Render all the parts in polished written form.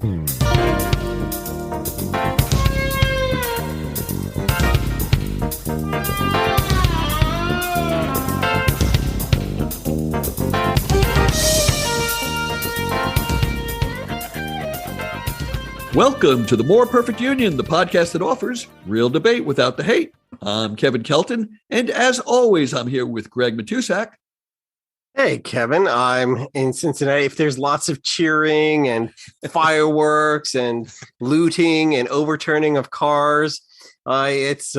Welcome to the More Perfect Union, the podcast that offers real debate without the hate. I'm Kevin Kelton, and as always, I'm here with Greg Matusak. Hey, Kevin, I'm in Cincinnati. If there's lots of cheering and fireworks and looting and overturning of cars, it's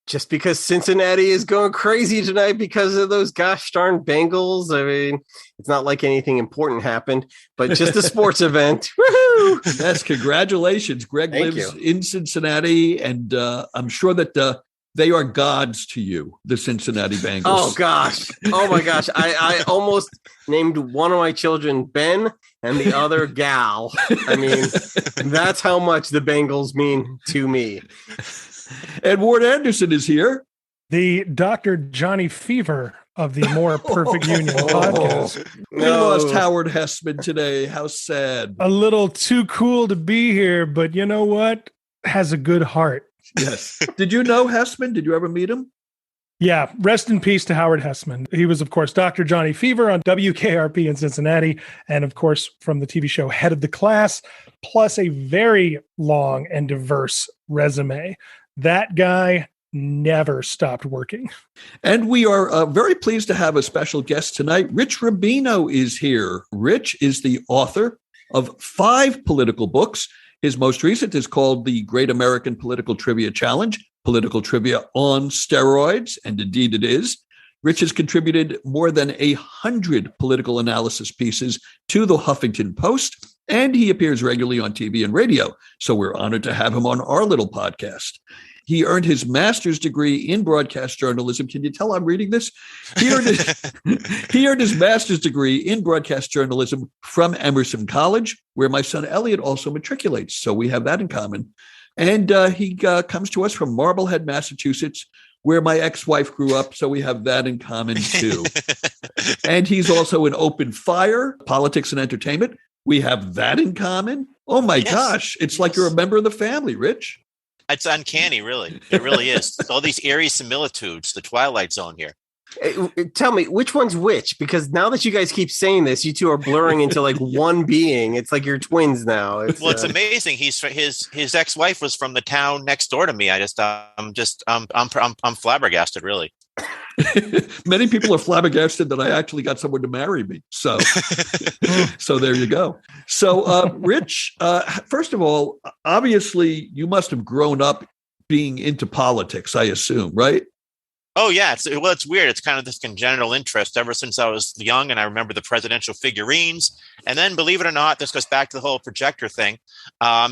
just because Cincinnati is going crazy tonight because of those gosh darn Bengals. I mean, it's not like anything important happened, but just a sports event. Woohoo! Yes, congratulations. Greg lives in Cincinnati, and I'm sure that they are gods to you, the Cincinnati Bengals. Oh, gosh. Oh, my gosh. I almost named one of my children Ben and the other Gal. I mean, that's how much the Bengals mean to me. And Ward Anderson is here. The Dr. Johnny Fever of the More Perfect Union podcast. We lost Howard Hessman today. How sad. A little too cool to be here, but you know what? Has a good heart. Yes. Did you know Hessman? Did you ever meet him? Yeah. Rest in peace to Howard Hessman. He was, of course, Dr. Johnny Fever on WKRP in Cincinnati, and of course, from the TV show Head of the Class, plus a very long and diverse resume. That guy never stopped working. And we are very pleased to have a special guest tonight. Rich Rubino is here. Rich is the author of 5 political books. His most recent is called The Great American Political Trivia Challenge, Political Trivia on Steroids, and indeed it is. Rich has contributed more than 100 political analysis pieces to the Huffington Post, and he appears regularly on TV and radio. So we're honored to have him on our little podcast. He earned his master's degree in broadcast journalism. Can you tell I'm reading this? He earned his master's degree in broadcast journalism from Emerson College, where my son Elliot also matriculates. So we have that in common. And he comes to us from Marblehead, Massachusetts, where my ex-wife grew up. So we have that in common too. And he's also in Open Fire, Politics and Entertainment. We have that in common. Oh my gosh. It's like you're a member of the family, Rich. It's uncanny, really. It really is. It's all these eerie similitudes, the Twilight Zone here. Tell me, which one's which? Because now that you guys keep saying this, you two are blurring into like one being. It's like you're twins now. It's amazing. His ex-wife was from the town next door to me. I'm flabbergasted, really. Many people are flabbergasted that I actually got someone to marry me. So there you go. So, Rich, first of all, obviously you must have grown up being into politics, I assume, right? Oh, yeah. It's weird. It's kind of this congenital interest ever since I was young. And I remember the presidential figurines. And then, believe it or not, this goes back to the whole projector thing.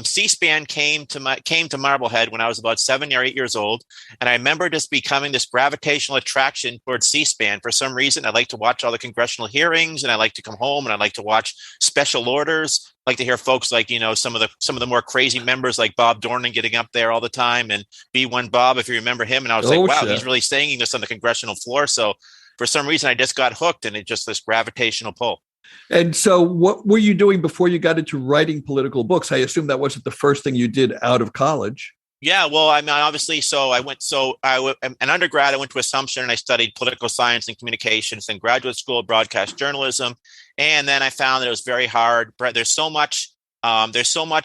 C-SPAN came to Marblehead when I was about 7 or 8 years old. And I remember just becoming this gravitational attraction towards C-SPAN. For some reason, I like to watch all the congressional hearings, and I like to come home and I like to watch special orders. I like to hear folks like, some of the more crazy members like Bob Dornan getting up there all the time, and B1 Bob, if you remember him. And I was wow, he's really saying this on the congressional floor. So for some reason, I just got hooked, and it just this gravitational pull. And so what were you doing before you got into writing political books? I assume that wasn't the first thing you did out of college. Yeah, well, I mean, obviously, an undergrad, I went to Assumption and I studied political science and communications, and graduate school broadcast journalism. And then I found that it was very hard. There's so much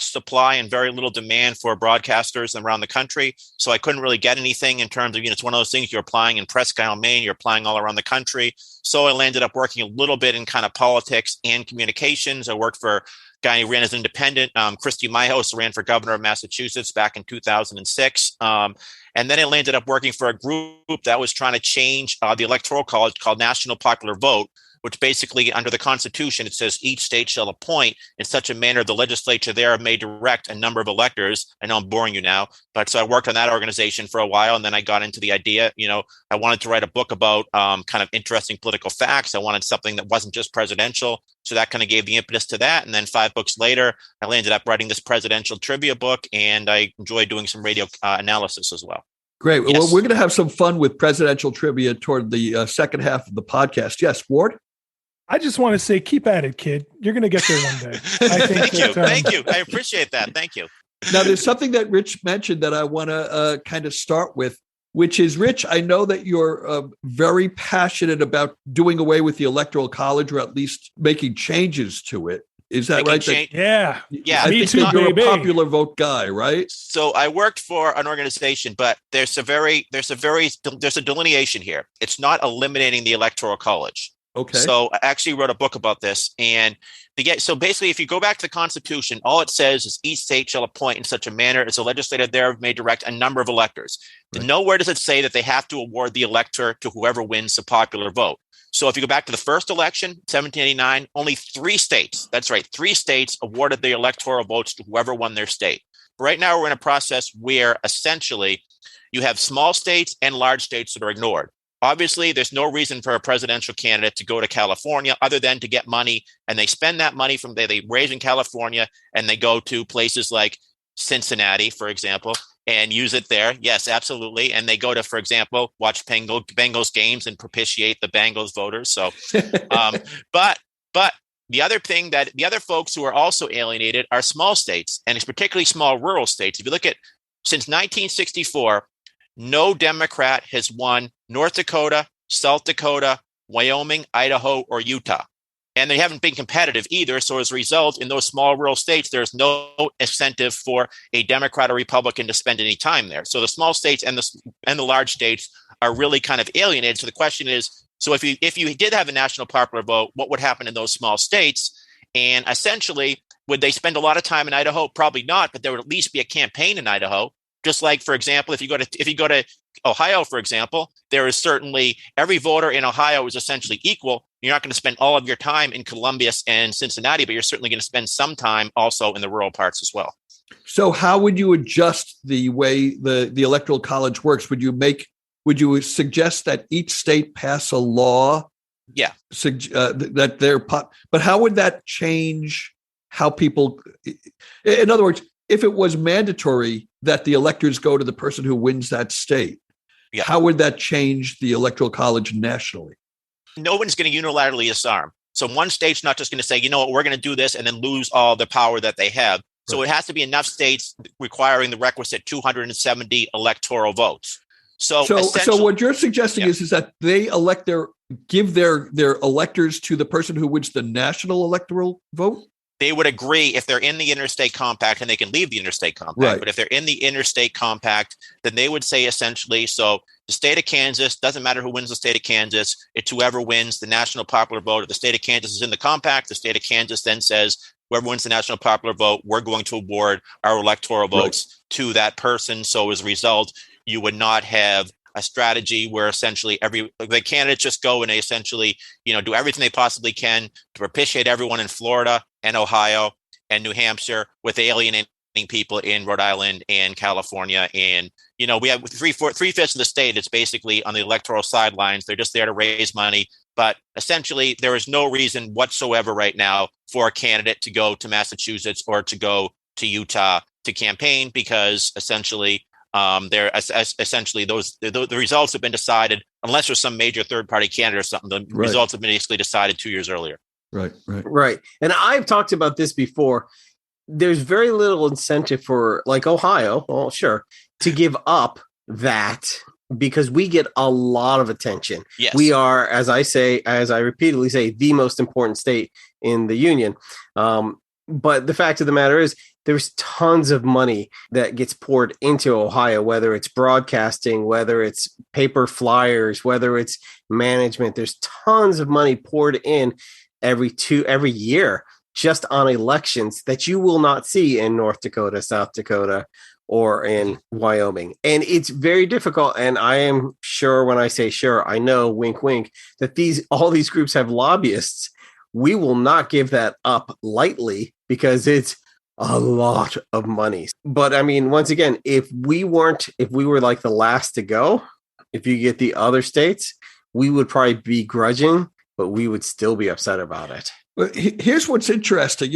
supply and very little demand for broadcasters around the country. So I couldn't really get anything in terms of, it's one of those things, you're applying in Presque Isle, Maine, you're applying all around the country. So I ended up working a little bit in kind of politics and communications. I worked for a guy who ran as an independent, Christy Myhouse, ran for governor of Massachusetts back in 2006. And then I ended up working for a group that was trying to change the Electoral College called National Popular Vote, which basically under the Constitution, it says each state shall appoint in such a manner the legislature there may direct a number of electors. I know I'm boring you now, but so I worked on that organization for a while, and then I got into the idea, I wanted to write a book about kind of interesting political facts. I wanted something that wasn't just presidential. So that kind of gave the impetus to that. And then 5 books later, I ended up writing this presidential trivia book, and I enjoyed doing some radio analysis as well. Great. Yes. Well, we're going to have some fun with presidential trivia toward the second half of the podcast. Yes, Ward? I just want to say, keep at it, kid. You're going to get there one day. I think Thank you. I appreciate that. Thank you. Now, there's something that Rich mentioned that I want to kind of start with, which is, Rich, I know that you're very passionate about doing away with the Electoral College, or at least making changes to it. Is that right? Yeah. Yeah. I think too, that you're baby. a popular vote guy, right? So I worked for an organization, but there's a delineation here. It's not eliminating the Electoral College. Okay. So I actually wrote a book about this. And so basically, if you go back to the Constitution, all it says is each state shall appoint in such a manner as the legislature thereof may direct a number of electors. Right. Nowhere does it say that they have to award the elector to whoever wins the popular vote. So if you go back to the first election, 1789, only 3 states, that's right, 3 states awarded the electoral votes to whoever won their state. Right now, we're in a process where essentially you have small states and large states that are ignored. Obviously, there's no reason for a presidential candidate to go to California other than to get money, and they spend that money from they raise in California, and they go to places like Cincinnati, for example, and use it there. Yes, absolutely. And they go to, for example, watch Bengals games and propitiate the Bengals voters. So, but the other folks who are also alienated are small states, and it's particularly small rural states. If you look at since 1964, no Democrat has won North Dakota, South Dakota, Wyoming, Idaho, or Utah. And they haven't been competitive either. So as a result, in those small rural states, there's no incentive for a Democrat or Republican to spend any time there. So the small states and the large states are really kind of alienated. So the question is, so if you did have a national popular vote, what would happen in those small states? And essentially, would they spend a lot of time in Idaho? Probably not, but there would at least be a campaign in Idaho. Just like, for example, if you go to Ohio, for example, there is certainly every voter in Ohio is essentially equal. You're not going to spend all of your time in Columbus and Cincinnati, but you're certainly going to spend some time also in the rural parts as well. So how would you adjust the way the Electoral College works? Would you suggest that each state pass a law? Yeah. But how would that change how people, in other words, if it was mandatory that the electors go to the person who wins that state, how would that change the Electoral College nationally? No one's going to unilaterally disarm. So one state's not just going to say, you know what, we're going to do this and then lose all the power that they have. So It has to be enough states requiring the requisite 270 electoral votes. So what you're suggesting is that they give their electors to the person who wins the national electoral vote? They would agree if they're in the interstate compact, and they can leave the interstate compact. Right. But if they're in the interstate compact, then they would say essentially, so the state of Kansas, doesn't matter who wins the state of Kansas, it's whoever wins the national popular vote. If the state of Kansas is in the compact, the state of Kansas then says, whoever wins the national popular vote, we're going to award our electoral votes to that person. So as a result, you would not have a strategy where essentially the candidates just go and they essentially, do everything they possibly can to propitiate everyone in Florida and Ohio and New Hampshire with alienating people in Rhode Island and California. And, we have 3/5 of the state. It's basically on the electoral sidelines. They're just there to raise money. But essentially, there is no reason whatsoever right now for a candidate to go to Massachusetts or to go to Utah to campaign, because essentially, the results have been decided, unless there's some major third-party candidate or something. The results have been basically decided 2 years earlier. Right. And I've talked about this before. There's very little incentive for, like, Ohio, well, sure, to give up that, because we get a lot of attention. Yes. We are, as I repeatedly say, the most important state in the union. But the fact of the matter is, there's tons of money that gets poured into Ohio, whether it's broadcasting, whether it's paper flyers, whether it's management. There's tons of money poured in every year just on elections that you will not see in North Dakota, South Dakota, or in Wyoming. And it's very difficult. And I am sure, when I say sure, I know, wink, wink, that all these groups have lobbyists. We will not give that up lightly, because it's a lot of money. But I mean, once again, if we were like the last to go, if you get the other states, we would probably be grudging, but we would still be upset about it. Here's what's interesting.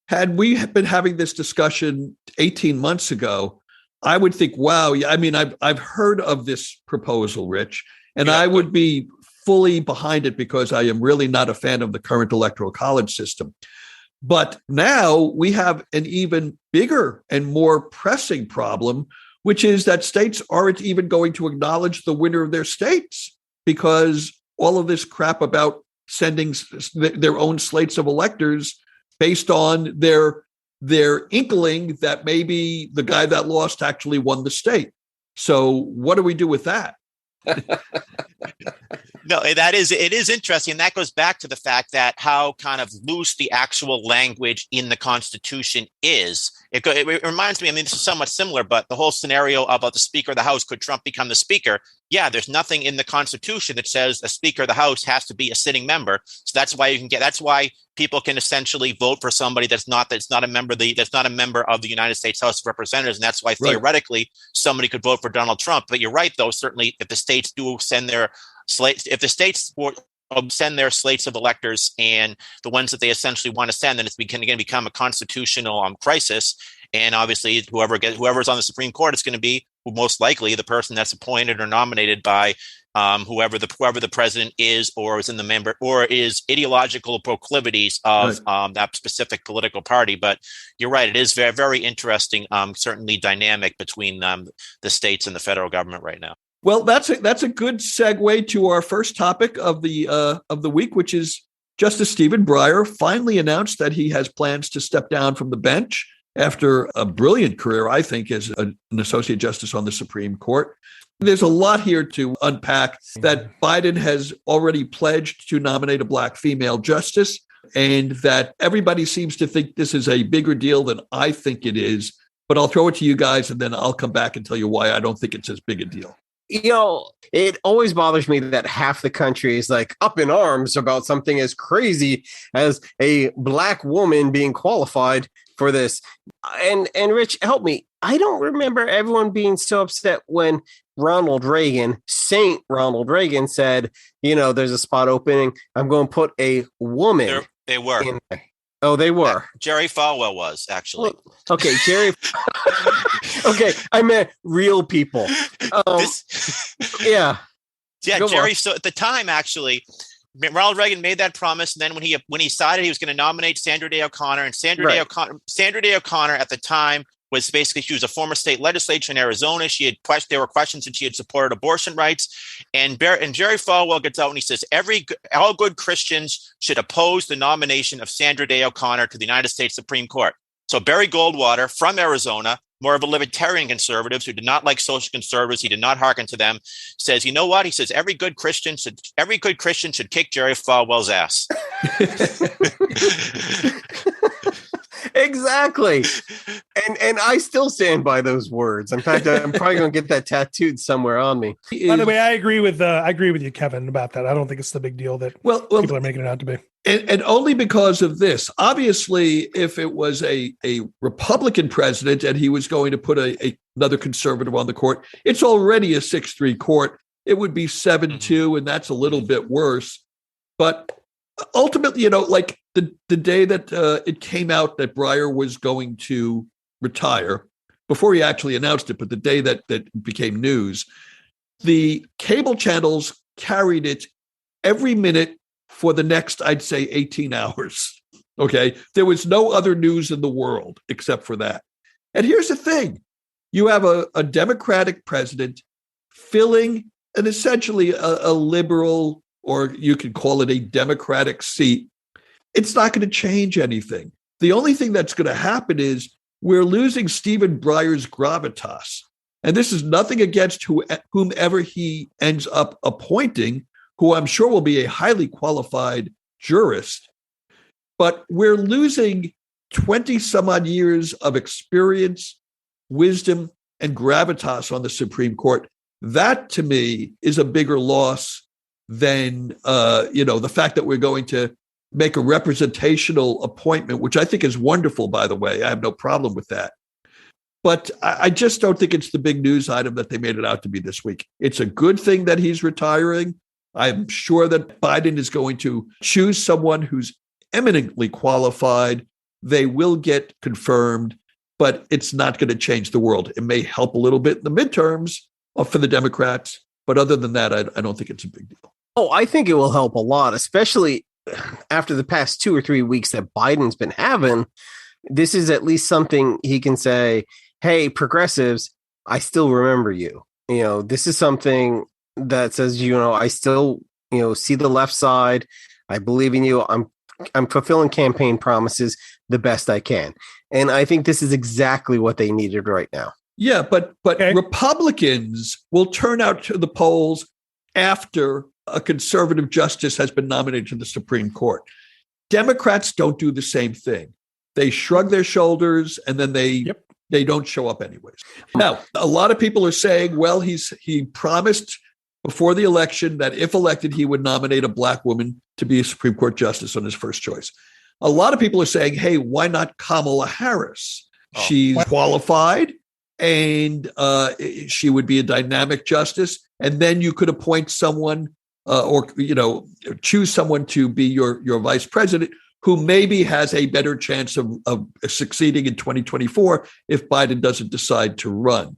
Had we been having this discussion 18 months ago, I would think, wow, I mean, I've heard of this proposal, Rich, and I would be fully behind it because I am really not a fan of the current electoral college system. But now we have an even bigger and more pressing problem, which is that states aren't even going to acknowledge the winner of their states because all of this crap about sending their own slates of electors based on their inkling that maybe the guy that lost actually won the state. So what do we do with that? No, it is interesting. And that goes back to the fact that how kind of loose the actual language in the Constitution is. It reminds me, I mean, this is somewhat similar, but the whole scenario about the Speaker of the House, could Trump become the Speaker? Yeah, there's nothing in the Constitution that says a Speaker of the House has to be a sitting member. So that's why people can essentially vote for somebody that's not a member of the United States House of Representatives. And that's why theoretically somebody could vote for Donald Trump. But you're right, though, certainly if the states do send their slates, if the states send their slates of electors and the ones that they essentially want to send, then it's going to become a constitutional crisis. And obviously, whoever's on the Supreme Court is going to be most likely the person that's appointed or nominated by whoever the president is, or is in the member, or is ideological proclivities of that specific political party. But you're right; it is very, very interesting. Certainly, dynamic between the states and the federal government right now. Well, that's a good segue to our first topic of the week, which is Justice Stephen Breyer finally announced that he has plans to step down from the bench after a brilliant career, I think, as an associate justice on the Supreme Court. There's a lot here to unpack. That Biden has already pledged to nominate a Black female justice, and that everybody seems to think this is a bigger deal than I think it is. But I'll throw it to you guys, and then I'll come back and tell you why I don't think it's as big a deal. You know, it always bothers me that half the country is like up in arms about something as crazy as a Black woman being qualified for this. And Rich, help me. I don't remember everyone being so upset when Saint Ronald Reagan said, there's a spot opening. I'm going to put a woman. They were. Oh, they were. Jerry Falwell was actually. Okay, Jerry. Okay, I meant real people. Yeah. Jerry. On. So at the time, actually, Ronald Reagan made that promise, and then when he decided he was going to nominate Sandra Day O'Connor, and Sandra Day O'Connor at the time was basically, she was a former state legislator in Arizona. There were questions that she had supported abortion rights, and Jerry Falwell gets out and he says all good Christians should oppose the nomination of Sandra Day O'Connor to the United States Supreme Court. So Barry Goldwater from Arizona, more of a libertarian conservative who did not like social conservatives, he did not hearken to them, says, you know what? He says every good Christian should kick Jerry Falwell's ass. Exactly. And I still stand by those words. In fact, I'm probably going to get that tattooed somewhere on me. By the way, I agree with you, Kevin, about that. I don't think it's the big deal that people are making it out to be. And only because of this. Obviously, if it was a Republican president and he was going to put another conservative on the court, it's already a 6-3 court. It would be 7-2, and that's a little bit worse. But ultimately, like the day that it came out that Breyer was going to retire, before he actually announced it, but the day that became news, the cable channels carried it every minute for the next, I'd say, 18 hours. Okay. There was no other news in the world except for that. And here's the thing. You have a Democratic president filling an essentially a liberal, or you could call it a Democratic seat. It's not going to change anything. The only thing that's going to happen is we're losing Stephen Breyer's gravitas. And this is nothing against whomever he ends up appointing, who I'm sure will be a highly qualified jurist. But we're losing 20 some odd years of experience, wisdom, and gravitas on the Supreme Court. That, to me, is a bigger loss than, the fact that we're going to make a representational appointment, which I think is wonderful, by the way. I have no problem with that. But I just don't think it's the big news item that they made it out to be this week. It's a good thing that he's retiring. I'm sure that Biden is going to choose someone who's eminently qualified. They will get confirmed, but it's not going to change the world. It may help a little bit in the midterms for the Democrats, but other than that, I don't think it's a big deal. Oh, I think it will help a lot, especially after the past 2 or 3 weeks that Biden's been having. This is at least something he can say, hey, progressives, I still remember you. This is something that says, I still, see the left side. I believe in you. I'm fulfilling campaign promises the best I can. And I think this is exactly what they needed right now. Yeah, but Republicans will turn out to the polls after a conservative justice has been nominated to the Supreme Court. Democrats don't do the same thing. They shrug their shoulders and then they don't show up anyways. Now, a lot of people are saying, well, he promised before the election that if elected, he would nominate a black woman to be a Supreme Court justice on his first choice. A lot of people are saying, hey, why not Kamala Harris? She's qualified and she would be a dynamic justice. And then you could appoint someone or choose someone to be your vice president who maybe has a better chance of succeeding in 2024 if Biden doesn't decide to run.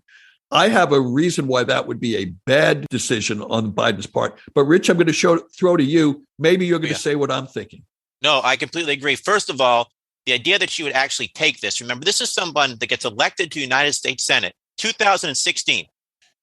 I have a reason why that would be a bad decision on Biden's part. But Rich, I'm going to throw to you. Maybe you're going to say what I'm thinking. No, I completely agree. First of all, the idea that she would actually take this, remember, this is someone that gets elected to United States Senate, 2016.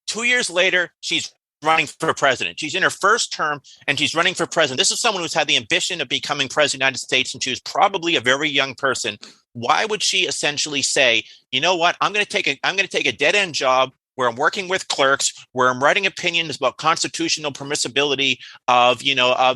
2 years later, she's running for president. She's in her first term and she's running for president. This is someone who's had the ambition of becoming president of the United States, and she was probably a very young person. Why would she essentially say, you know what, I'm going to take a dead-end job where I'm working with clerks, where I'm writing opinions about constitutional permissibility of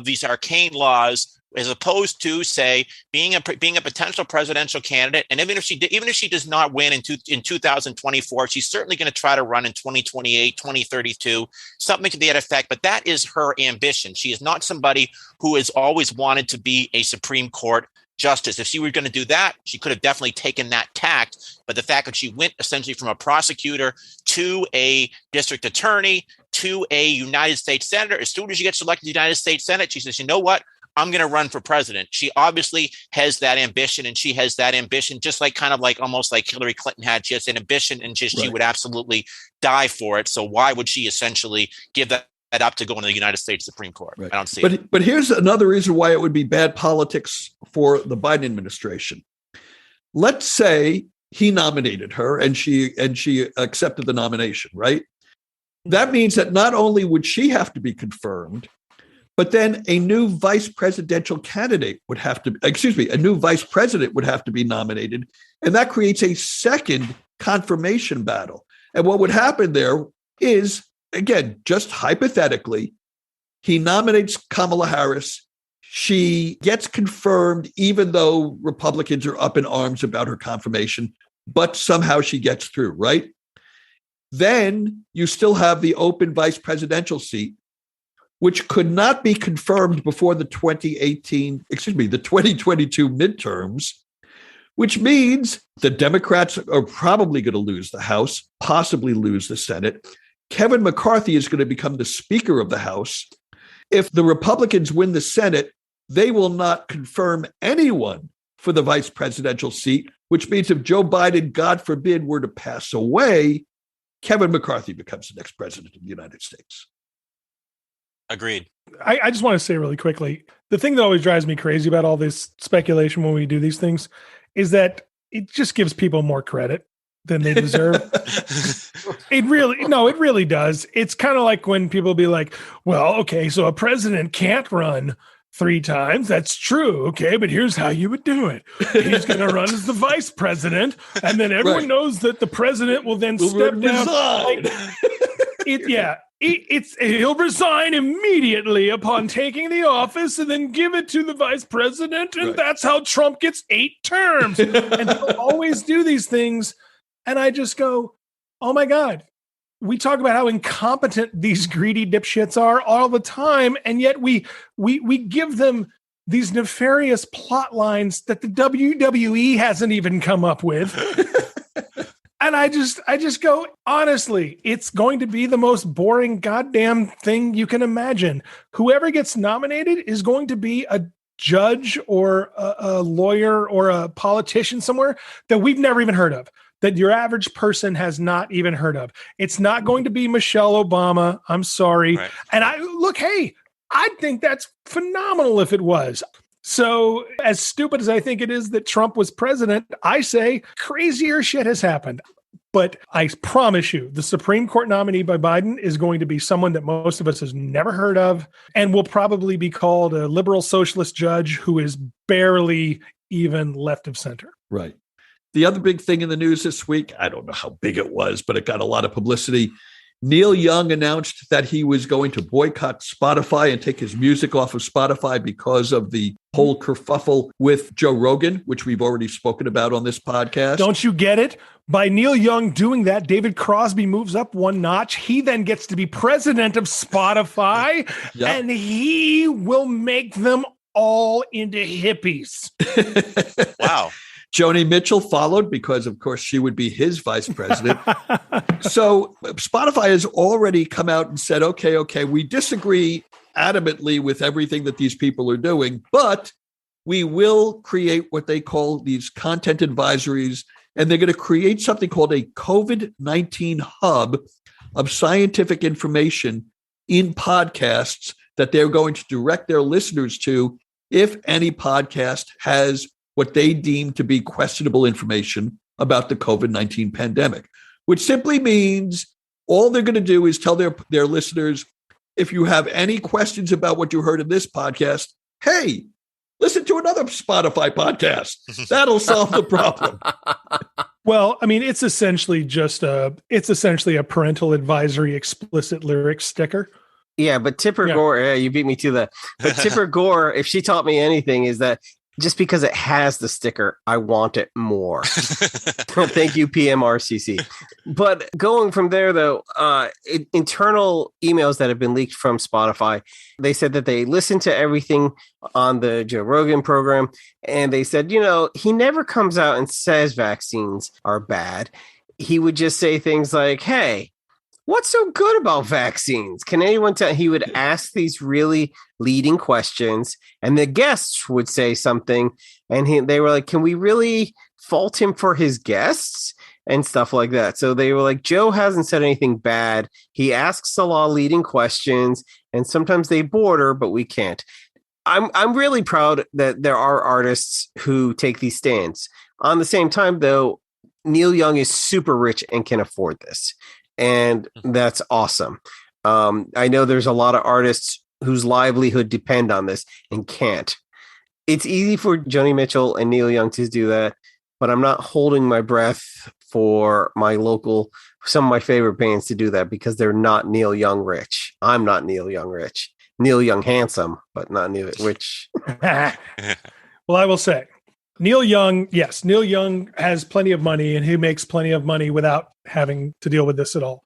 these arcane laws, as opposed to, say, being a potential presidential candidate. And even if she does not win in 2024, she's certainly going to try to run in 2028, 2032, something to that effect. But that is her ambition. She is not somebody who has always wanted to be a Supreme Court justice. If she were going to do that, she could have definitely taken that tact. But the fact that she went essentially from a prosecutor to a district attorney to a United States senator, as soon as she gets elected to the United States Senate, she says, you know what? I'm going to run for president. She obviously has that ambition, and she has that ambition just almost like Hillary Clinton had. She has an ambition, and she would absolutely die for it. So why would she essentially give that up to go into the United States Supreme Court? Right. I don't see it. But here's another reason why it would be bad politics for the Biden administration. Let's say he nominated her and she accepted the nomination, right? That means that not only would she have to be confirmed, but then a new vice presidential candidate would have to, a new vice president would have to be nominated. And that creates a second confirmation battle. And what would happen there is, again, just hypothetically, he nominates Kamala Harris. She gets confirmed, even though Republicans are up in arms about her confirmation, but somehow she gets through, right? Then you still have the open vice presidential seat, which could not be confirmed before the 2022 midterms, which means the Democrats are probably going to lose the House, possibly lose the Senate. Kevin McCarthy is going to become the Speaker of the House. If the Republicans win the Senate, they will not confirm anyone for the vice presidential seat, which means if Joe Biden, God forbid, were to pass away, Kevin McCarthy becomes the next president of the United States. Agreed. I just want to say really quickly, the thing that always drives me crazy about all this speculation when we do these things is that it just gives people more credit than they deserve. It really does. It's kind of like when people be like, well, okay, so a president can't run 3 times. That's true. Okay, but here's how you would do it. He's going to run as the vice president, and then everyone knows that the president will then step down. He'll resign immediately upon taking the office and then give it to the vice president. And that's how Trump gets 8 terms. And he'll always do these things. And I just go, oh my God, we talk about how incompetent these greedy dipshits are all the time. And yet we give them these nefarious plot lines that the WWE hasn't even come up with. And I just go, honestly, it's going to be the most boring goddamn thing you can imagine. Whoever gets nominated is going to be a judge or a lawyer or a politician somewhere that we've never even heard of, that your average person has not even heard of. It's not going to be Michelle Obama. I'm sorry. Right. And hey, I'd think that's phenomenal if it was. So as stupid as I think it is that Trump was president, I say crazier shit has happened. But I promise you, the Supreme Court nominee by Biden is going to be someone that most of us has never heard of and will probably be called a liberal socialist judge who is barely even left of center. Right. The other big thing in the news this week, I don't know how big it was, but it got a lot of publicity. Neil Young announced that he was going to boycott Spotify and take his music off of Spotify because of the whole kerfuffle with Joe Rogan, which we've already spoken about on this podcast. Don't you get it? By Neil Young doing that, David Crosby moves up one notch. He then gets to be president of Spotify, Yep. and he will make them all into hippies. Wow. Joni Mitchell followed because, of course, she would be his vice president. So Spotify has already come out and said, okay, we disagree adamantly with everything that these people are doing, but we will create what they call these content advisories, and they're going to create something called a COVID-19 hub of scientific information in podcasts that they're going to direct their listeners to if any podcast has what they deem to be questionable information about the COVID-19 pandemic, which simply means all they're going to do is tell their listeners, if you have any questions about what you heard in this podcast, hey, listen to another Spotify podcast. That'll solve the problem. Well, I mean, it's essentially a parental advisory explicit lyrics sticker. Yeah, but Tipper Gore, you beat me to that. But Tipper Gore, if she taught me anything, is that just because it has the sticker, I want it more. Thank you, PMRCC. But going from there, though, internal emails that have been leaked from Spotify, they said that they listened to everything on the Joe Rogan program. And they said, he never comes out and says vaccines are bad. He would just say things like, hey, what's so good about vaccines? Can anyone tell? He would ask these really leading questions, and the guests would say something, and they were like, can we really fault him for his guests and stuff like that? So they were like, Joe hasn't said anything bad. He asks a lot of leading questions, and sometimes they border, but we can't. I'm really proud that there are artists who take these stands. On the same time, though, Neil Young is super rich and can afford this. And that's awesome. I know there's a lot of artists whose livelihood depend on this and can't. It's easy for Joni Mitchell and Neil Young to do that, but I'm not holding my breath for some of my favorite bands to do that because they're not Neil Young rich. I'm not Neil Young rich. Neil Young handsome, but not Neil rich. Well, I will say, Neil Young has plenty of money, and he makes plenty of money without having to deal with this at all.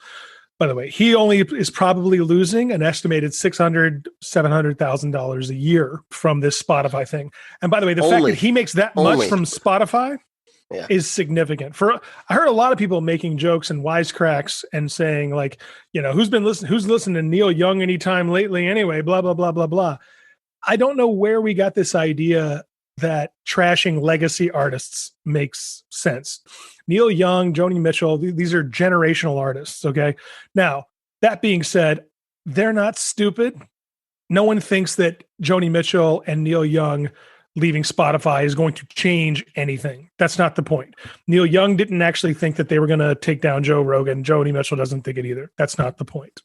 By the way, he only is probably losing an estimated $600,000, $700,000 a year from this Spotify thing. And by the way, the fact that he makes that much from Spotify is significant. I heard a lot of people making jokes and wisecracks and saying like, who's listened to Neil Young anytime lately anyway, blah, blah, blah, blah, blah. I don't know where we got this idea that trashing legacy artists makes sense. Neil Young, Joni Mitchell, these are generational artists. Okay. Now, that being said, they're not stupid. No one thinks that Joni Mitchell and Neil Young leaving Spotify is going to change anything. That's not the point. Neil Young didn't actually think that they were going to take down Joe Rogan. Joni Mitchell doesn't think it either. That's not the point.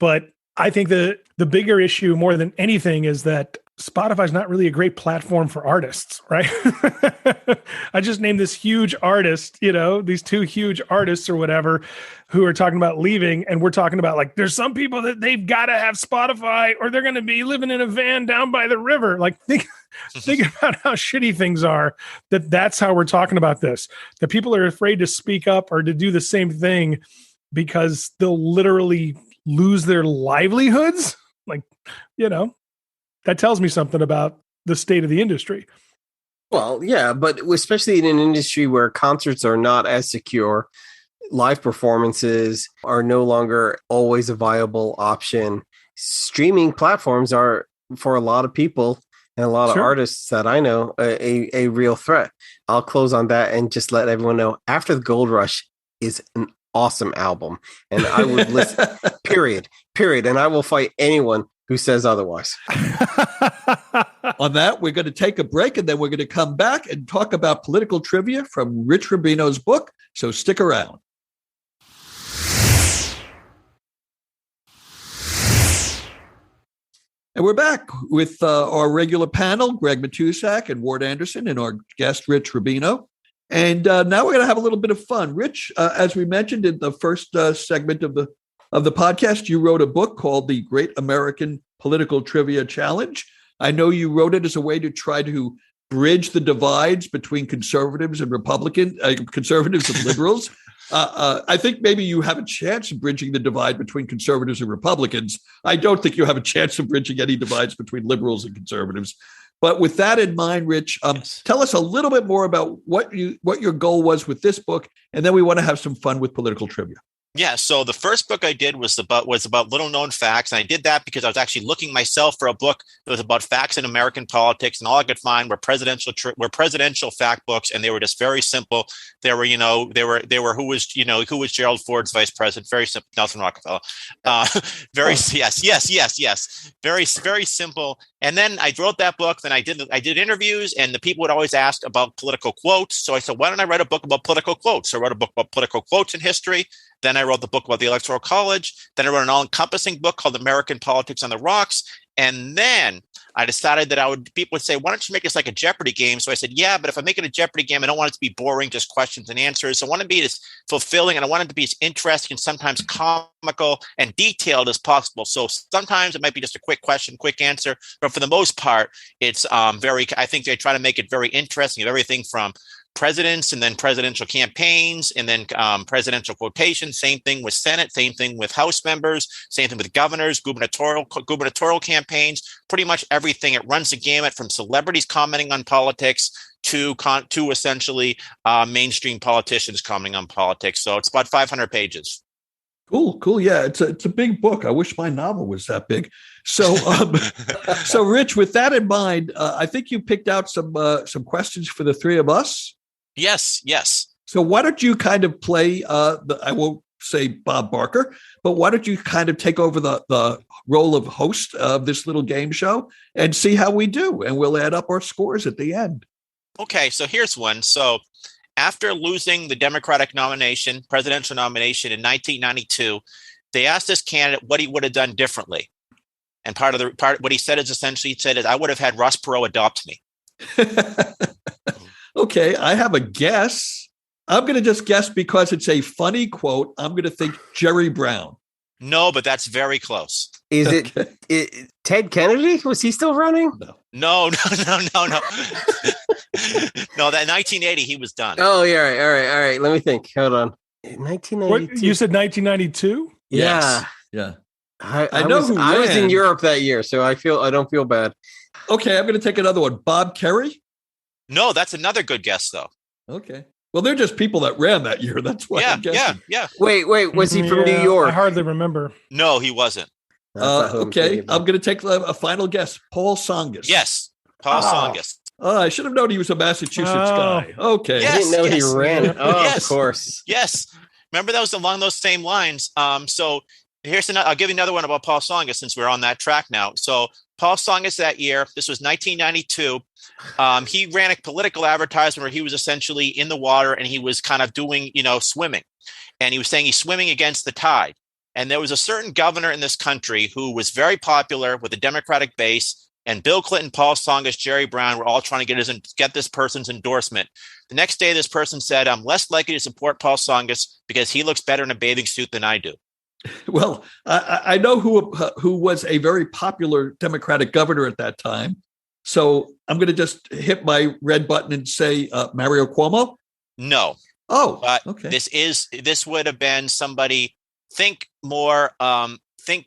But I think the bigger issue more than anything is that Spotify is not really a great platform for artists, right? I just named this huge artist, these two huge artists or whatever who are talking about leaving. And we're talking about like, there's some people that they've got to have Spotify or they're going to be living in a van down by the river. Like think about how shitty things are, that's how we're talking about this. That people are afraid to speak up or to do the same thing because they'll literally lose their livelihoods. Like, that tells me something about the state of the industry. Well, yeah, but especially in an industry where concerts are not as secure, live performances are no longer always a viable option. Streaming platforms are, for a lot of people and a lot of artists that I know, a real threat. I'll close on that and just let everyone know After the Gold Rush is an awesome album. And I would listen, period. And I will fight anyone who says otherwise. On that, we're going to take a break, and then we're going to come back and talk about political trivia from Rich Rubino's book. So stick around. And we're back with our regular panel, Greg Matusak and Ward Anderson, and our guest, Rich Rubino. And now we're going to have a little bit of fun. Rich, as we mentioned in the first segment of the podcast, you wrote a book called The Great American Political Trivia Challenge. I know you wrote it as a way to try to bridge the divides between conservatives and conservatives and liberals. I think maybe you have a chance of bridging the divide between conservatives and Republicans. I don't think you have a chance of bridging any divides between liberals and conservatives. But with that in mind, Rich, tell us a little bit more about what your goal was with this book, and then we want to have some fun with political trivia. Yeah, so the first book I did was about little known facts, and I did that because I was actually looking myself for a book that was about facts in American politics, and all I could find were presidential fact books, and they were just very simple. They were who was Gerald Ford's vice president, very simple, Nelson Rockefeller, yes, very very simple. And then I wrote that book. Then I did interviews, and the people would always ask about political quotes. So I said, why don't I write a book about political quotes? So I wrote a book about political quotes in history. Then I wrote the book about the Electoral College. Then I wrote an all-encompassing book called American Politics on the Rocks. And then I decided that people would say, why don't you make this like a Jeopardy game? So I said, yeah, but if I make it a Jeopardy game, I don't want it to be boring, just questions and answers. So I want to be as fulfilling, and I want it to be as interesting and sometimes comical and detailed as possible. So sometimes it might be just a quick question, quick answer, but for the most part, it's I think they try to make it very interesting, of everything from presidents and then presidential campaigns and then presidential quotations. Same thing with Senate, same thing with House members, same thing with governors, gubernatorial campaigns, pretty much everything. It runs the gamut from celebrities commenting on politics to essentially mainstream politicians commenting on politics. So it's about 500 pages. Cool. Yeah, it's a big book. I wish my novel was that big. So, so Rich, with that in mind, I think you picked out some questions for the three of us. Yes. So why don't you kind of play? I won't say Bob Barker, but why don't you kind of take over the role of host of this little game show and see how we do, and we'll add up our scores at the end. Okay, so here's one. So after losing the Democratic presidential nomination in 1992, they asked this candidate what he would have done differently. And part what he said is I would have had Ross Perot adopt me. Okay, I have a guess. I'm going to just guess because it's a funny quote. I'm going to think Jerry Brown. No, but that's very close. Is it Ted Kennedy? Was he still running? No. No, that 1980 he was done. Oh, yeah, all right. Let me think. Hold on. 1992. You said 1992? Yeah. I was in Europe that year, so I don't feel bad. Okay, I'm going to take another one. Bob Kerrey? No, that's another good guess, though. Okay. Well, they're just people that ran that year. That's why I'm guessing. Yeah. Wait. Was he from New York? I hardly remember. No, he wasn't. Okay, I'm going to take a final guess. Paul Tsongas. Yes, Paul Tsongas. I should have known he was a Massachusetts guy. Okay. Yes, I didn't know he ran. Oh, yes. Of course. Yes. Remember, that was along those same lines. So here's another. I'll give you another one about Paul Tsongas since we're on that track now. So Paul Tsongas that year, this was 1992. He ran a political advertisement where he was essentially in the water and he was kind of doing, swimming. And he was saying he's swimming against the tide. And there was a certain governor in this country who was very popular with a Democratic base. And Bill Clinton, Paul Tsongas, Jerry Brown were all trying to get this person's endorsement. The next day, this person said, I'm less likely to support Paul Tsongas because he looks better in a bathing suit than I do. Well, I know who was a very popular Democratic governor at that time. So I'm going to just hit my red button and say Mario Cuomo. No. Oh, okay. This would have been somebody. Think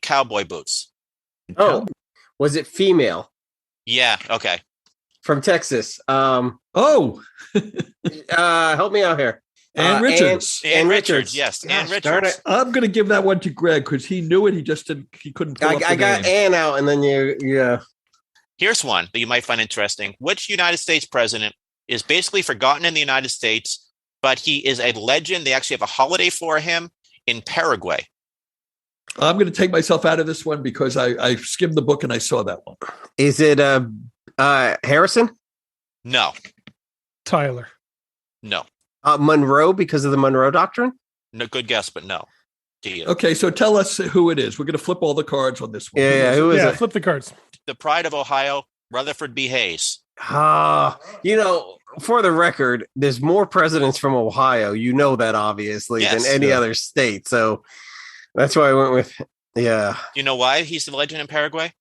cowboy boots. Oh, was it female? Yeah. Okay. From Texas. Help me out here. Ann Richards. Ann Richards. Yes. Ann Richards. I'm going to give that one to Greg because he knew it. He just didn't. He couldn't. I got Ann out, and then you. Here's one that you might find interesting. Which United States president is basically forgotten in the United States, but he is a legend? They actually have a holiday for him in Paraguay. I'm going to take myself out of this one because I skimmed the book and I saw that one. Is it Harrison? No. Tyler. No. Monroe, because of the Monroe Doctrine? No, good guess, but no. Okay, so tell us who it is. We're going to flip all the cards on this one. Who is it? Flip the cards. The Pride of Ohio, Rutherford B. Hayes. For the record, there's more presidents from Ohio. You know that, obviously, than any other state. So that's why I went with, You know why he's the legend in Paraguay?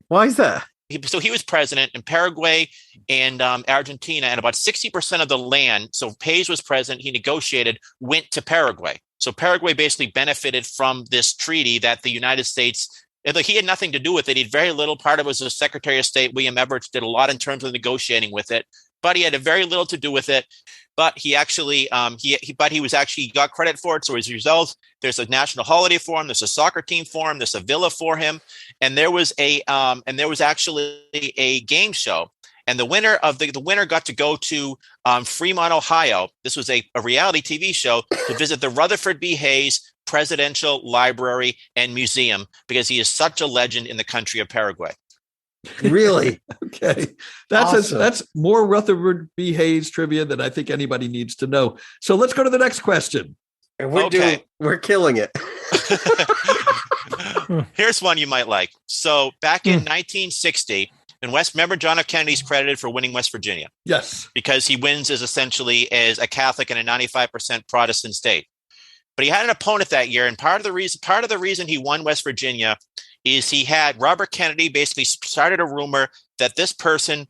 Why is that? He was president in Paraguay and Argentina, and about 60% of the land. So Hayes was president. He negotiated, went to Paraguay. So Paraguay basically benefited from this treaty that the United States. He had nothing to do with it. He had very little. Part of it was the Secretary of State, William Everett, did a lot in terms of negotiating with it, but he had very little to do with it. But he actually, he got credit for it. So as a result, there's a national holiday for him. There's a soccer team for him. There's a villa for him, and there was actually a game show. And the winner got to go to Fremont, Ohio. This was a reality TV show to visit the Rutherford B. Hayes Presidential Library and Museum because he is such a legend in the country of Paraguay. Really? Okay. That's more Rutherford B. Hayes trivia than I think anybody needs to know. So let's go to the next question. And we're killing it. Here's one you might like. So back in 1960, remember John F. Kennedy's credited for winning West Virginia? Yes. Because he wins as a Catholic in a 95% Protestant state. But he had an opponent that year, and part of the reason he won West Virginia is he had Robert Kennedy basically started a rumor that this person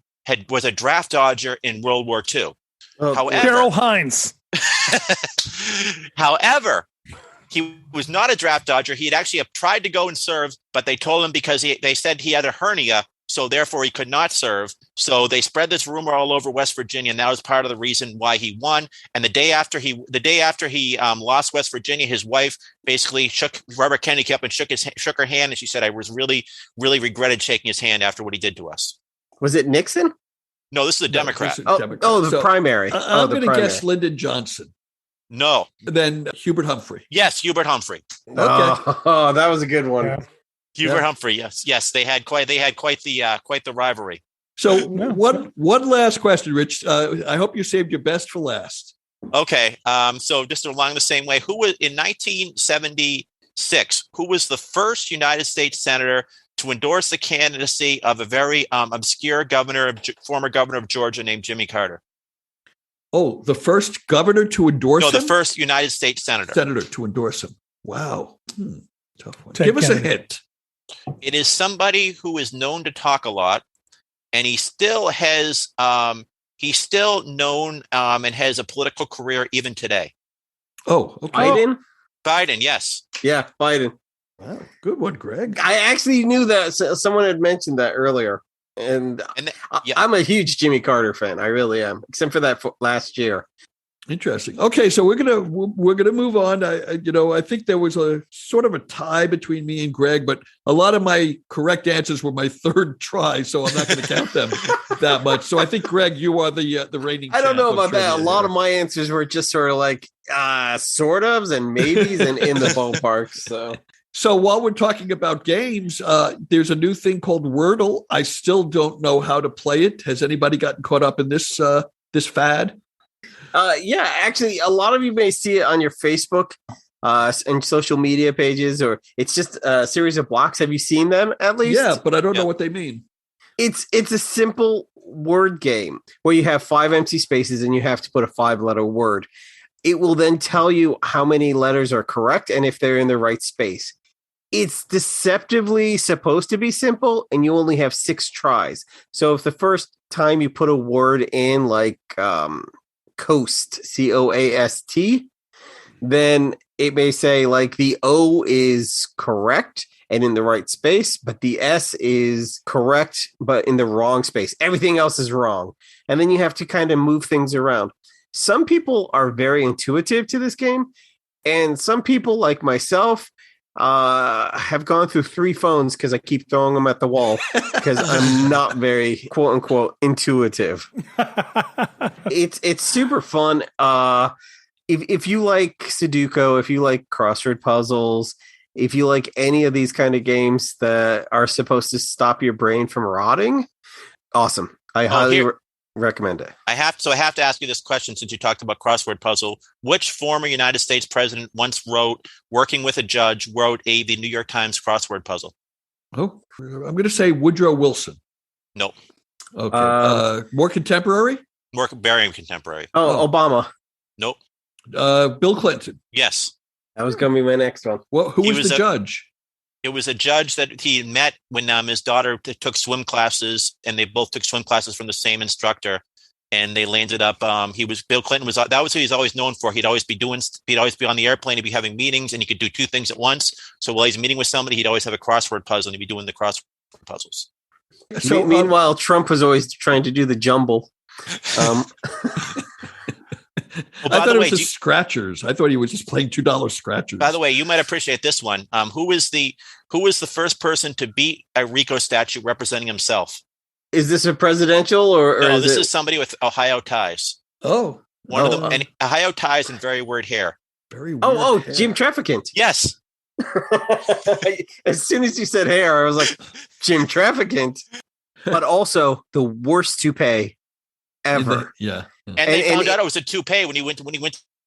was a draft dodger in World War II. However, Carol Hines. However, he was not a draft dodger. He had actually tried to go and serve, but they told him because they said he had a hernia, so therefore he could not serve. So they spread this rumor all over West Virginia, and that was part of the reason why he won. And the day after he lost West Virginia, his wife basically shook Robert Kennedy up and shook her hand, and she said, "I was really, really regretted shaking his hand after what he did to us." Was it Nixon? No, this is a Democrat. The primary. I'm going to guess Lyndon Johnson. No. Then Hubert Humphrey. Yes, Hubert Humphrey. Okay. Oh, that was a good one. Yeah. Hubert Humphrey. Yes. They had quite the rivalry. So one last question, Rich. I hope you saved your best for last. Okay. So just along the same way, who was in 1976? Who was the first United States senator to endorse the candidacy of a very obscure former governor of Georgia named Jimmy Carter? Oh, the first governor to endorse him? No, the first United States senator. Senator to endorse him. Wow. Tough one. Give us a hint. It is somebody who is known to talk a lot, and he's still known and has a political career even today. Oh, okay. Biden, yes. Yeah, Biden. Wow, good one, Greg. I actually knew that someone had mentioned that earlier, and I'm a huge Jimmy Carter fan. I really am, except for that last year. Interesting. Okay, so we're gonna move on. I think there was a sort of a tie between me and Greg, but a lot of my correct answers were my third try, so I'm not going to count them that much. So I think, Greg, you are the reigning. I don't know about that. A lot of my answers were just sort of like sort ofs and maybes and in the ballpark. So while we're talking about games, there's a new thing called Wordle. I still don't know how to play it. Has anybody gotten caught up in this fad? Actually, a lot of you may see it on your Facebook and social media pages, or it's just a series of blocks. Have you seen them at least? Yeah, but I don't know what they mean. It's a simple word game where you have 5 empty spaces and you have to put a 5-letter word. It will then tell you how many letters are correct and if they're in the right space. It's deceptively supposed to be simple, and you only have 6 tries. So if the first time you put a word in like coast, COAST, then it may say like the O is correct and in the right space, but the S is correct but in the wrong space. Everything else is wrong. And then you have to kind of move things around. Some people are very intuitive to this game, and some people like myself have gone through 3 phones because I keep throwing them at the wall because I'm not very quote unquote intuitive. It's super fun. If you like Sudoku, if you like crossword puzzles, if you like any of these kind of games that are supposed to stop your brain from rotting, awesome. I highly recommend it. I have to ask you this question since you talked about crossword puzzle. Which former United States president once working with a judge, the New York Times crossword puzzle? Oh, I'm going to say Woodrow Wilson. No. Okay. More contemporary? Very contemporary. Obama. Nope. Bill Clinton. Yes. That was going to be my next one. Well, who was the judge? It was a judge that he met when his daughter took swim classes, and they both took swim classes from the same instructor. And they landed up. Bill Clinton was that was who he's always known for. He'd always be on the airplane. He'd be having meetings, and he could do two things at once. So while he's meeting with somebody, he'd always have a crossword puzzle, and he'd be doing the crossword puzzles. So meanwhile, Trump was always trying to do the jumble. I thought it was just scratchers. I thought he was just playing $2 scratchers. By the way, you might appreciate this one. Who was the first person to beat a RICO statute representing himself? Is this a presidential or no? This is somebody with Ohio ties. Oh, one of them, and Ohio ties and very weird hair. Very weird. Hair. Jim Trafficant. Yes. As soon as you said hair, I was like, Jim Trafficant. But also the worst toupee ever. Yeah. And they found out it was a toupee when he went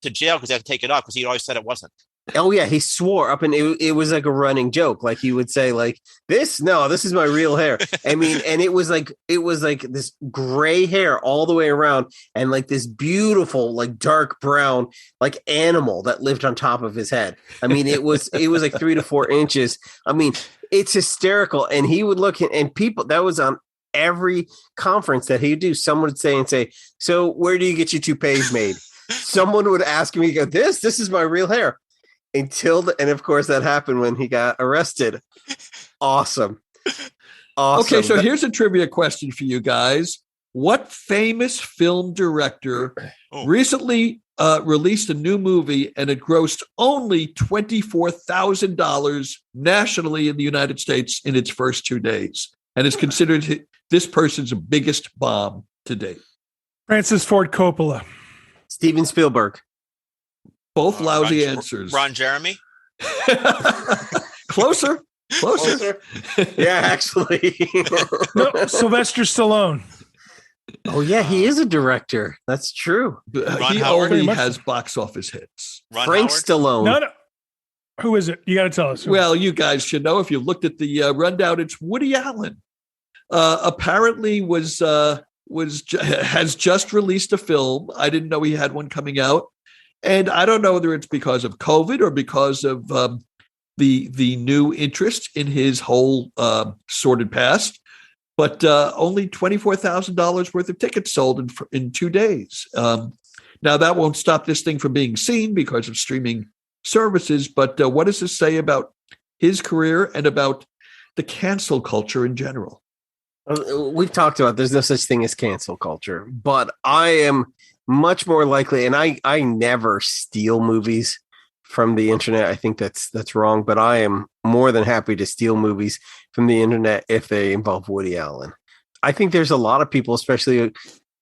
to jail because they had to take it off because he always said it wasn't. Oh yeah, he swore up, and it was like a running joke. Like he would say, like this is my real hair. I mean, and it was like this gray hair all the way around, and like this beautiful like dark brown like animal that lived on top of his head. I mean, it was like 3 to 4 inches. I mean, it's hysterical. And he would look and people that was on every conference that he'd do. Someone would say, so where do you get your toupees made? Someone would ask me, go, this is my real hair. And of course that happened when he got arrested. Awesome. Okay, so here's a trivia question for you guys. What famous film director recently released a new movie and it grossed only $24,000 nationally in the United States in its first 2 days and is considered this person's biggest bomb to date? Francis Ford Coppola. Steven Spielberg. Both lousy answers. Ron Jeremy? Closer. Yeah, actually. No, Sylvester Stallone. Oh, yeah, he is a director. That's true. He only has box office hits. Frank Stallone. No. Who is it? You got to tell us. Well, you guys should know if you looked at the rundown. It's Woody Allen. Apparently has just released a film. I didn't know he had one coming out. And I don't know whether it's because of COVID or because of the new interest in his whole sordid past, but only $24,000 worth of tickets sold in 2 days. Now, that won't stop this thing from being seen because of streaming services, but what does this say about his career and about the cancel culture in general? We've talked about there's no such thing as cancel culture, but I am much more likely, and I never steal movies from the internet. I think that's wrong, but I am more than happy to steal movies from the internet if they involve Woody Allen. I think there's a lot of people, especially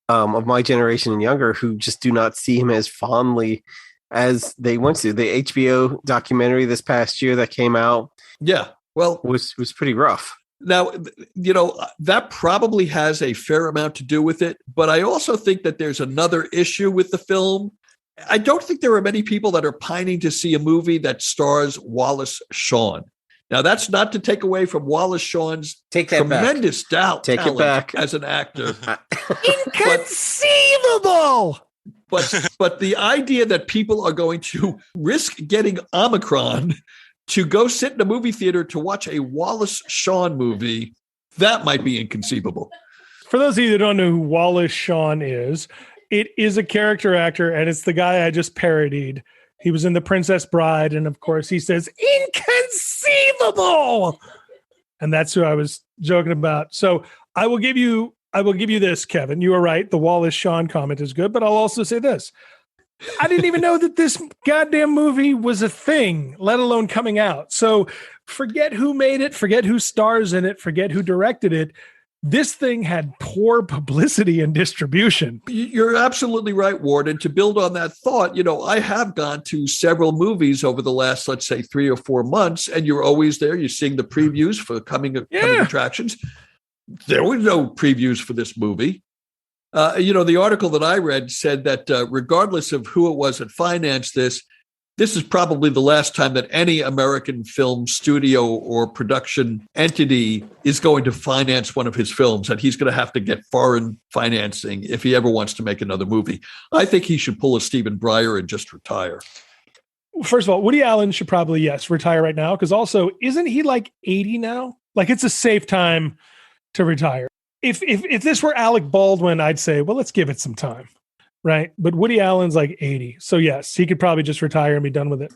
of my generation and younger, who just do not see him as fondly as they once did. The HBO documentary this past year that came out, was pretty rough. Now, that probably has a fair amount to do with it, but I also think that there's another issue with the film. I don't think there are many people that are pining to see a movie that stars Wallace Shawn. Now, that's not to take away from Wallace Shawn's tremendous talent as an actor. Inconceivable! But the idea that people are going to risk getting Omicron to go sit in a movie theater to watch a Wallace Shawn movie, that might be inconceivable. For those of you that don't know who Wallace Shawn is, it is a character actor, and it's the guy I just parodied. He was in The Princess Bride, and of course he says, inconceivable! And that's who I was joking about. So I will give you this, Kevin. You are right. The Wallace Shawn comment is good, but I'll also say this. I didn't even know that this goddamn movie was a thing, let alone coming out. So forget who made it, forget who stars in it, forget who directed it. this thing had poor publicity and distribution. You're absolutely right, Ward. And to build on that thought, I have gone to several movies over the last, let's say, 3 or 4 months, and you're always there. You're seeing the previews for coming attractions. There were no previews for this movie. The article that I read said that regardless of who it was that financed this is probably the last time that any American film studio or production entity is going to finance one of his films, and he's going to have to get foreign financing if he ever wants to make another movie. I think he should pull a Stephen Breyer and just retire. First of all, Woody Allen should probably, retire right now, because also, isn't he like 80 now? Like, it's a safe time to retire. If this were Alec Baldwin, I'd say, well, let's give it some time. Right. But Woody Allen's like 80. So yes, he could probably just retire and be done with it.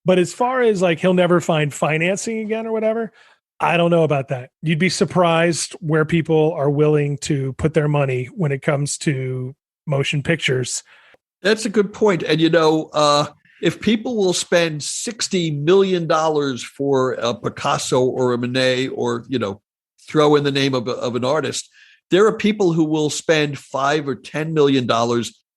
But as far as like he'll never find financing again or whatever, I don't know about that. You'd be surprised where people are willing to put their money when it comes to motion pictures. That's a good point. And, if people will spend $60 million for a Picasso or a Monet or, throw in the name of an artist, there are people who will spend $5 or $10 million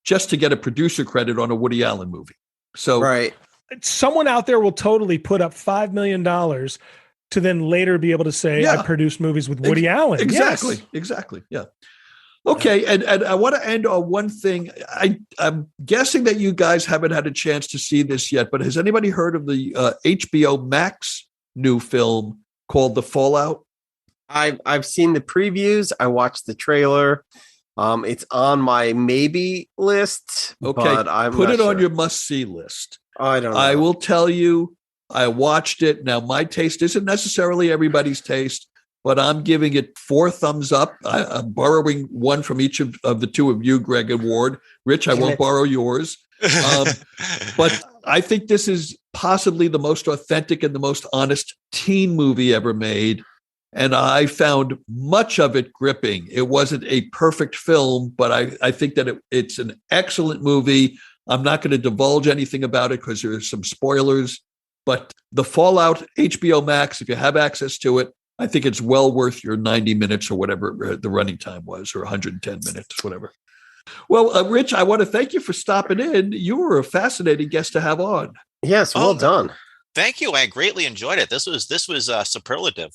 just to get a producer credit on a Woody Allen movie. So right. Someone out there will totally put up $5 million to then later be able to say, I produced movies with Woody Allen. Exactly. Yes. Exactly. Yeah. Okay. And I want to end on one thing. I'm guessing that you guys haven't had a chance to see this yet, but has anybody heard of the HBO Max new film called The Fallout? I've seen the previews. I watched the trailer. It's on my maybe list. Okay, but I'm put not it on sure. your must-see list. I don't know. I will tell you, I watched it. Now, my taste isn't necessarily everybody's taste, but I'm giving it 4 thumbs up. I'm borrowing one from each of the two of you, Greg and Ward. Rich, I won't borrow yours. But I think this is possibly the most authentic and the most honest teen movie ever made. And I found much of it gripping. It wasn't a perfect film, but I think that it's an excellent movie. I'm not going to divulge anything about it because there are some spoilers. But The Fallout, HBO Max, if you have access to it, I think it's well worth your 90 minutes or whatever the running time was, or 110 minutes, whatever. Well, Rich, I want to thank you for stopping in. You were a fascinating guest to have on. Yes, well done. Thank you. I greatly enjoyed it. This was superlative.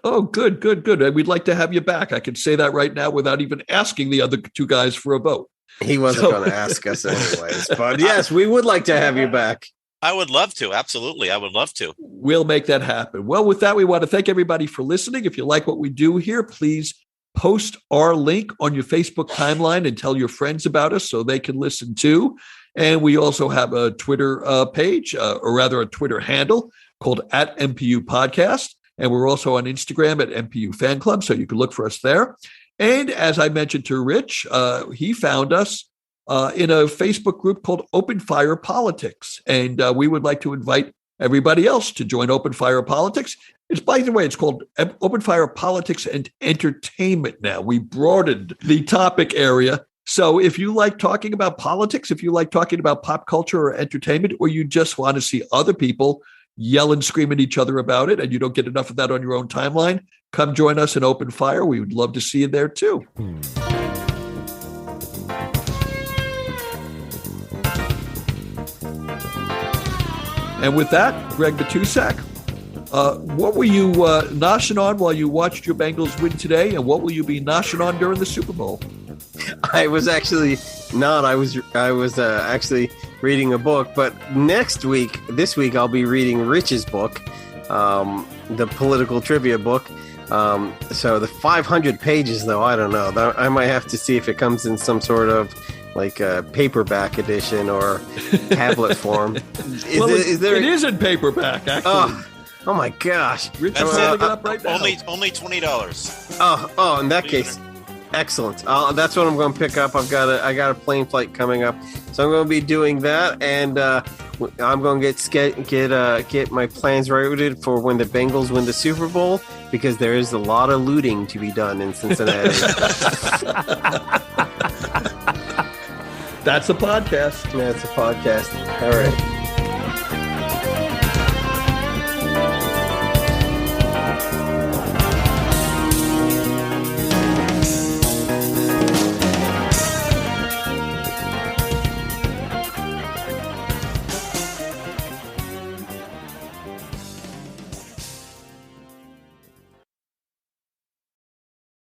Oh, good. And we'd like to have you back. I can say that right now without even asking the other two guys for a vote. He wasn't going to ask us anyways, but yes, we would like to have you back. I would love to. Absolutely. I would love to. We'll make that happen. Well, with that, we want to thank everybody for listening. If you like what we do here, please post our link on your Facebook timeline and tell your friends about us so they can listen too. And we also have a Twitter page, or rather a Twitter handle called @MPU Podcast. And we're also on Instagram at MPU Fan Club, so you can look for us there. And as I mentioned to Rich, he found us in a Facebook group called Open Fire Politics. And we would like to invite everybody else to join Open Fire Politics. By the way, it's called Open Fire Politics and Entertainment now. We broadened the topic area. So if you like talking about politics, if you like talking about pop culture or entertainment, or you just want to see other people yell and scream at each other about it, and you don't get enough of that on your own timeline, come join us in Open Fire. We would love to see you there too. And with that, Greg Matusak, what were you noshing on while you watched your Bengals win today, and what will you be noshing on during the Super Bowl? I was actually not. I was actually reading a book, but this week I'll be reading Rich's book, the political trivia book. So the 500 pages, though, I don't know. I might have to see if it comes in some sort of like a paperback edition or tablet form. It is in paperback, actually. Oh my gosh! Rich is holding it up right now. Only $20. Oh, in that case. Excellent. That's what I'm going to pick up. I got a plane flight coming up, so I'm going to be doing that, and I'm going to get my plans right for when the Bengals win the Super Bowl, because there is a lot of looting to be done in Cincinnati. That's a podcast. That's a podcast. All right.